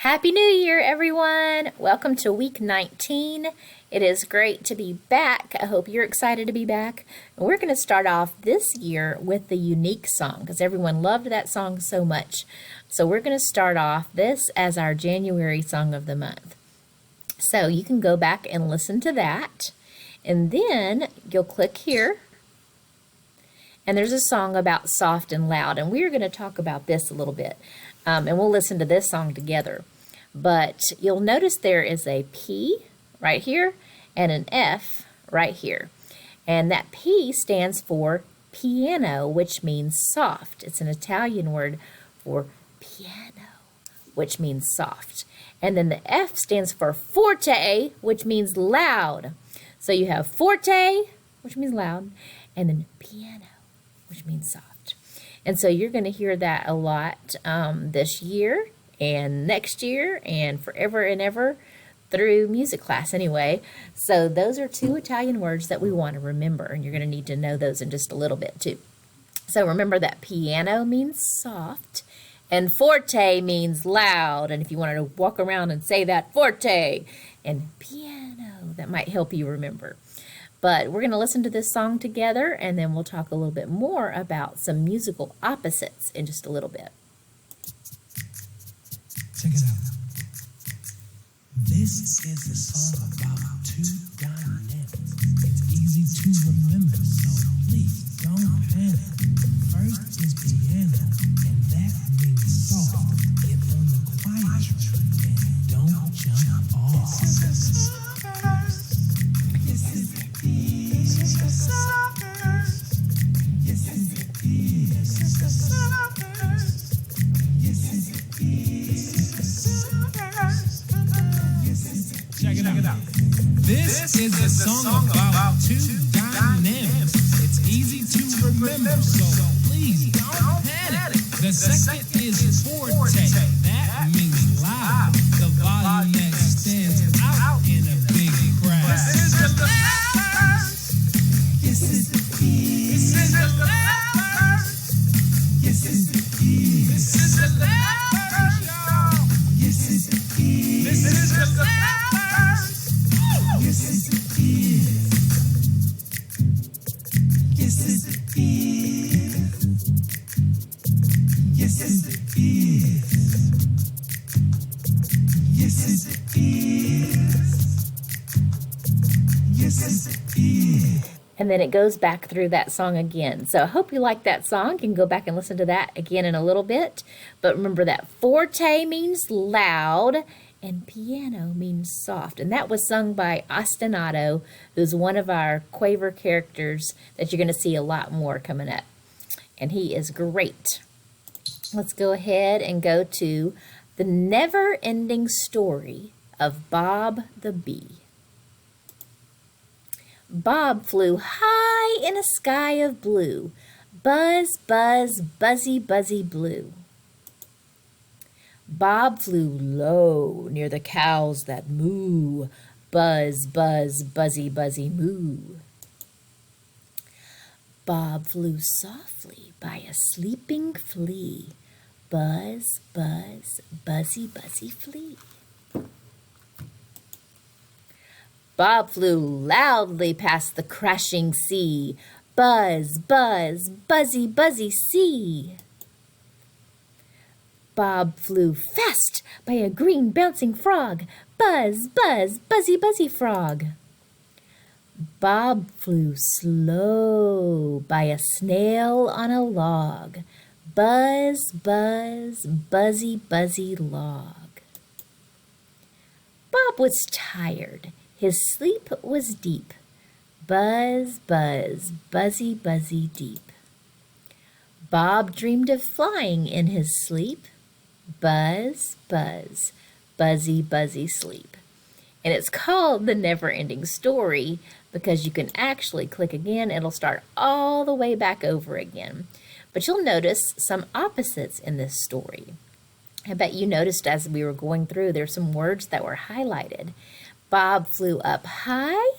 Happy New Year, everyone! Welcome to week 19. It is great to be back. I hope you're excited to be back. And we're going to start off this year with the Unique song because everyone loved that song so much. So we're going to start off this as our January song of the month. So you can go back and listen to that. And then you'll click here. And there's a song about soft and loud. And we're going to talk about this a little bit. And we'll listen to this song together. But you'll notice there is a P right here and an F right here. And that P stands for piano, which means soft. It's an Italian word for piano, which means soft. And then the F stands for forte, which means loud. So you have forte, which means loud, and then piano, which means soft. And so you're going to hear that a lot this year and next year and forever and ever through music class anyway. So those are two Italian words that we want to remember, and you're going to need to know those in just a little bit too. So remember that piano means soft and forte means loud. And if you wanted to walk around and say that, forte and piano, that might help you remember. But we're going to listen to this song together, and then we'll talk a little bit more about some musical opposites in just a little bit. Check it out. This is a song about two dynamics. It's easy to remember, so please don't panic. First is piano, and that means soft. Get on the quiet track and don't jump off. Check it out. This is a song about two dynamics. It's easy to remember, so please don't panic. The second is forte. That means loud. The volume that stands out in a big crowd. This is the first. Yes, it's the key. This is the first. Yes, it's the key. This is the first, y'all. Yes, it's the key. This is the first. Yes, it's the key. Yes, it's the key. Yes, it's the key. Yes, it's the key. Yes, it's the key. And then it goes back through that song again. So I hope you like that song. You can go back and listen to that again in a little bit. But remember that forte means loud and piano means soft. And that was sung by Ostinato, who's one of our Quaver characters that you're going to see a lot more coming up. And he is great. Let's go ahead and go to The Never-Ending Story of Bob the Bee. Bob flew high in a sky of blue. Buzz, buzz, buzzy, buzzy blue. Bob flew low near the cows that moo. Buzz, buzz, buzzy, buzzy moo. Bob flew softly by a sleeping flea. Buzz, buzz, buzzy, buzzy flea. Bob flew loudly past the crashing sea. Buzz, buzz, buzzy, buzzy sea. Bob flew fast by a green bouncing frog. Buzz, buzz, buzzy, buzzy frog. Bob flew slow by a snail on a log. Buzz, buzz, buzzy, buzzy log. Bob was tired. His sleep was deep. Buzz, buzz, buzzy, buzzy deep. Bob dreamed of flying in his sleep. Buzz, buzz, buzzy, buzzy sleep. And it's called The Never-Ending Story because you can actually click again. It'll start all the way back over again. But you'll notice some opposites in this story. I bet you noticed as we were going through, there's some words that were highlighted. Bob flew up high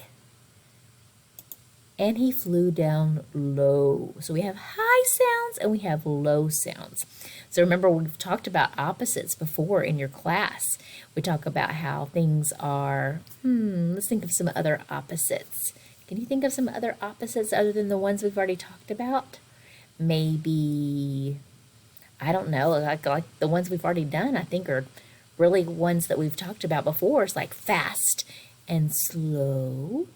and he flew down low. So we have high sounds and we have low sounds. So remember, we've talked about opposites before in your class. We talk about how things are, let's think of some other opposites. Can you think of some other opposites other than the ones we've already talked about? Maybe, I don't know, like the ones we've already done, I think are really ones that we've talked about before. It's like fast and slow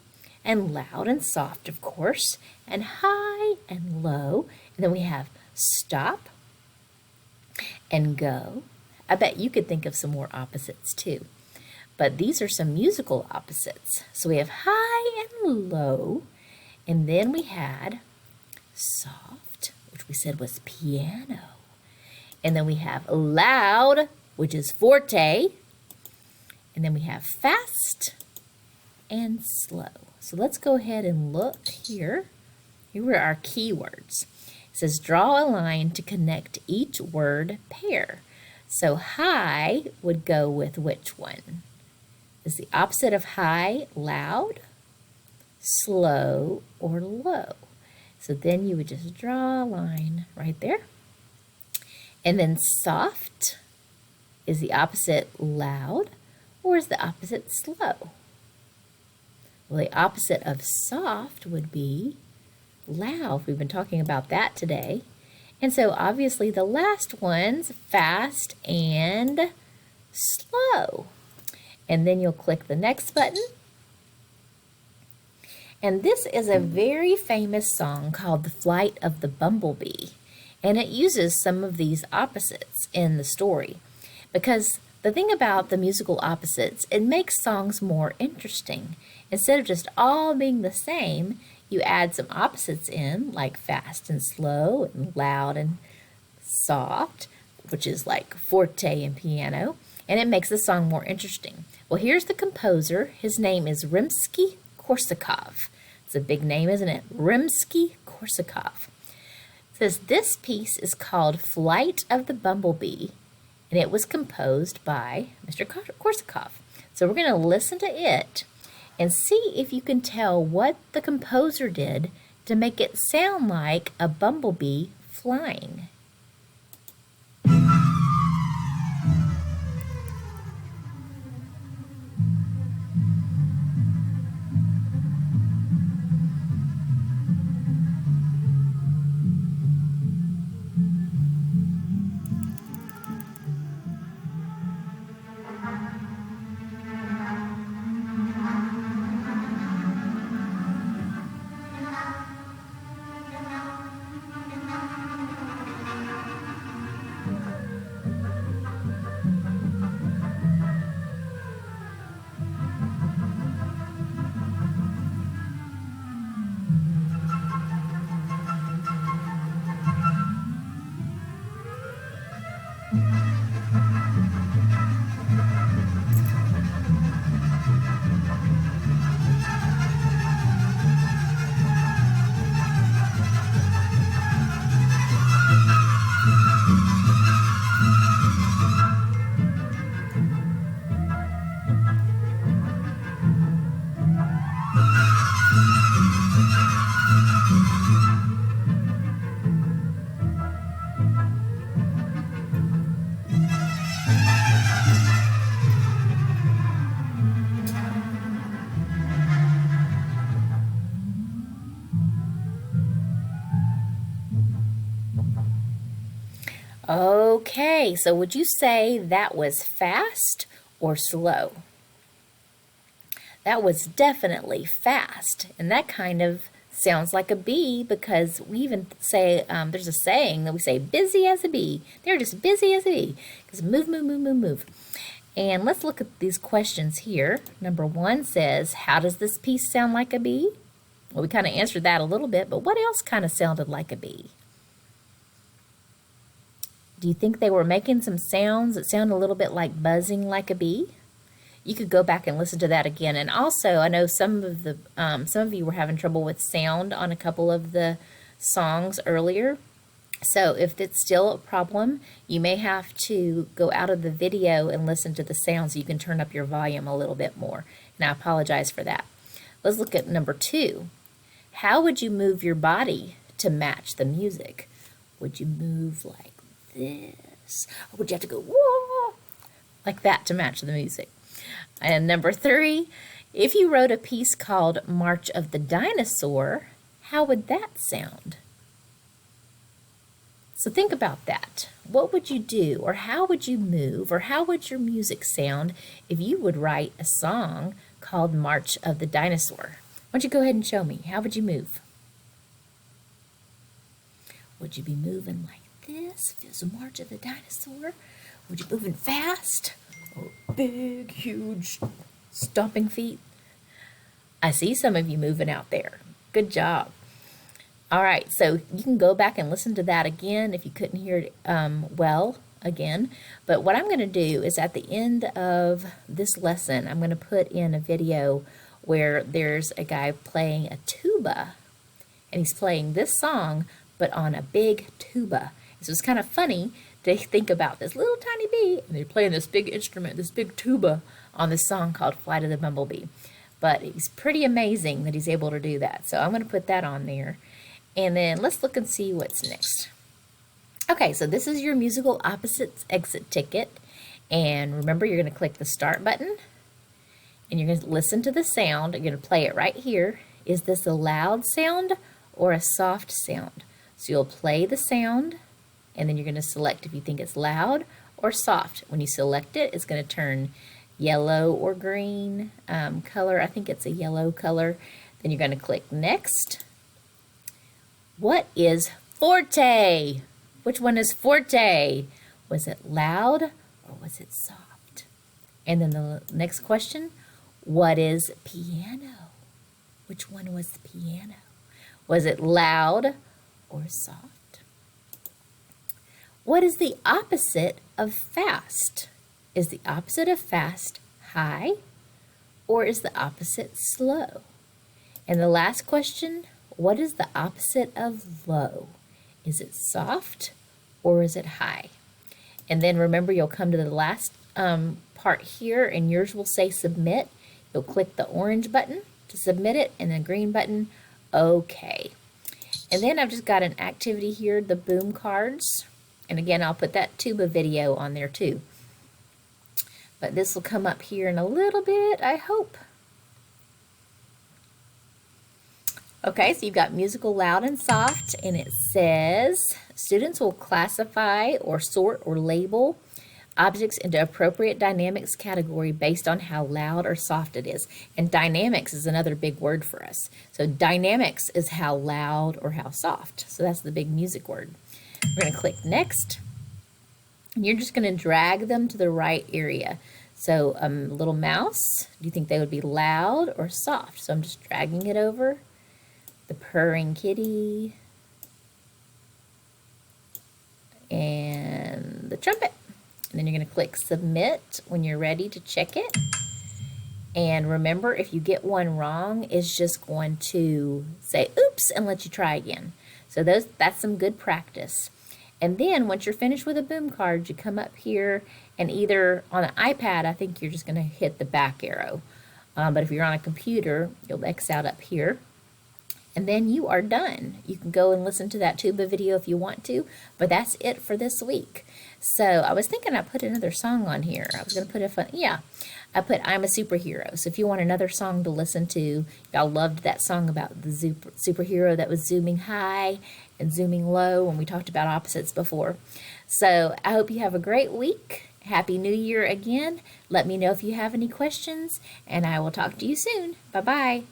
and loud and soft, of course, and high and low. And then we have stop and go. I bet you could think of some more opposites too. But these are some musical opposites. So we have high and low, and then we had soft, which we said was piano. And then we have loud, which is forte. And then we have fast and slow. So let's go ahead and look here. Here are our keywords. It says draw a line to connect each word pair. So high would go with which one? Is the opposite of high loud, slow, or low? So then you would just draw a line right there. And then soft, is the opposite loud, or is the opposite slow? Well, the opposite of soft would be loud. We've been talking about that today. And so obviously the last one's fast and slow. And then you'll click the next button. And this is a very famous song called The Flight of the Bumblebee. And it uses some of these opposites in the story. Because the thing about the musical opposites, it makes songs more interesting. Instead of just all being the same, you add some opposites in, like fast and slow and loud and soft, which is like forte and piano, and it makes the song more interesting. Well, here's the composer. His name is Rimsky-Korsakov. It's a big name, isn't it? Rimsky-Korsakov. It says this piece is called Flight of the Bumblebee, and it was composed by Mr. Korsakov. So we're going to listen to it and see if you can tell what the composer did to make it sound like a bumblebee flying. Okay, so would you say that was fast or slow? That was definitely fast, and that kind of sounds like a bee because we even say, there's a saying that we say, busy as a bee. They're just busy as a bee because move, move, move, move, move. And let's look at these questions here. Number 1 says, how does this piece sound like a bee? Well, we kind of answered that a little bit, but what else kind of sounded like a bee? Do you think they were making some sounds that sound a little bit like buzzing like a bee? You could go back and listen to that again. And also, I know some of you were having trouble with sound on a couple of the songs earlier. So if it's still a problem, you may have to go out of the video and listen to the sound so you can turn up your volume a little bit more. And I apologize for that. Let's look at number 2. how would you move your body to match the music? Would you move like this? Or would you have to go, whoa, like that to match the music? And number 3, if you wrote a piece called March of the Dinosaur, how would that sound? So think about that. What would you do, or how would you move, or how would your music sound if you would write a song called March of the Dinosaur? Why don't you go ahead and show me? How would you move? Would you be moving like this if it was a March of the Dinosaur? Would you be moving fast? Or big, huge, stomping feet? I see some of you moving out there. Good job. All right, so you can go back and listen to that again if you couldn't hear it well again. But what I'm going to do is at the end of this lesson, I'm going to put in a video where there's a guy playing a tuba, and he's playing this song, but on a big tuba. So it's kind of funny to think about this little tiny bee, and they're playing this big instrument, this big tuba, on this song called Flight of the Bumblebee. But it's pretty amazing that he's able to do that. So I'm going to put that on there. And then let's look and see what's next. Okay, so this is your musical opposites exit ticket. And remember, you're going to click the start button. And you're going to listen to the sound. You're going to play it right here. Is this a loud sound or a soft sound? So you'll play the sound, and then you're going to select if you think it's loud or soft. When you select it, it's going to turn yellow or green color. I think it's a yellow color. Then you're going to click next. What is forte? Which one is forte? Was it loud or was it soft? And then the next question, what is piano? Which one was the piano? Was it loud or soft? What is the opposite of fast? Is the opposite of fast high, or is the opposite slow? And the last question, what is the opposite of low? Is it soft or is it high? And then remember, you'll come to the last part here, and yours will say submit. You'll click the orange button to submit it, and the green button, okay. And then I've just got an activity here, the boom cards. And again, I'll put that tuba video on there too. But this will come up here in a little bit, I hope. Okay, so you've got musical loud and soft, and it says students will classify or sort or label objects into appropriate dynamics category based on how loud or soft it is. And dynamics is another big word for us. So dynamics is how loud or how soft. So that's the big music word. We're going to click next. And you're just going to drag them to the right area. So little mouse, do you think they would be loud or soft? So I'm just dragging it over. The purring kitty. And the trumpet. And then you're going to click submit when you're ready to check it. And remember, if you get one wrong, it's just going to say oops and let you try again. So that's some good practice. And then once you're finished with a boom card, you come up here, and either on an iPad, I think you're just going to hit the back arrow. But if you're on a computer, you'll X out up here. And then you are done. You can go and listen to that tuba video if you want to, but that's it for this week. So I was thinking I'd put another song on here. I was going to put I put I'm a Superhero. So if you want another song to listen to, y'all loved that song about the superhero that was zooming high and zooming low when we talked about opposites before. So I hope you have a great week. Happy New Year again. Let me know if you have any questions, and I will talk to you soon. Bye-bye.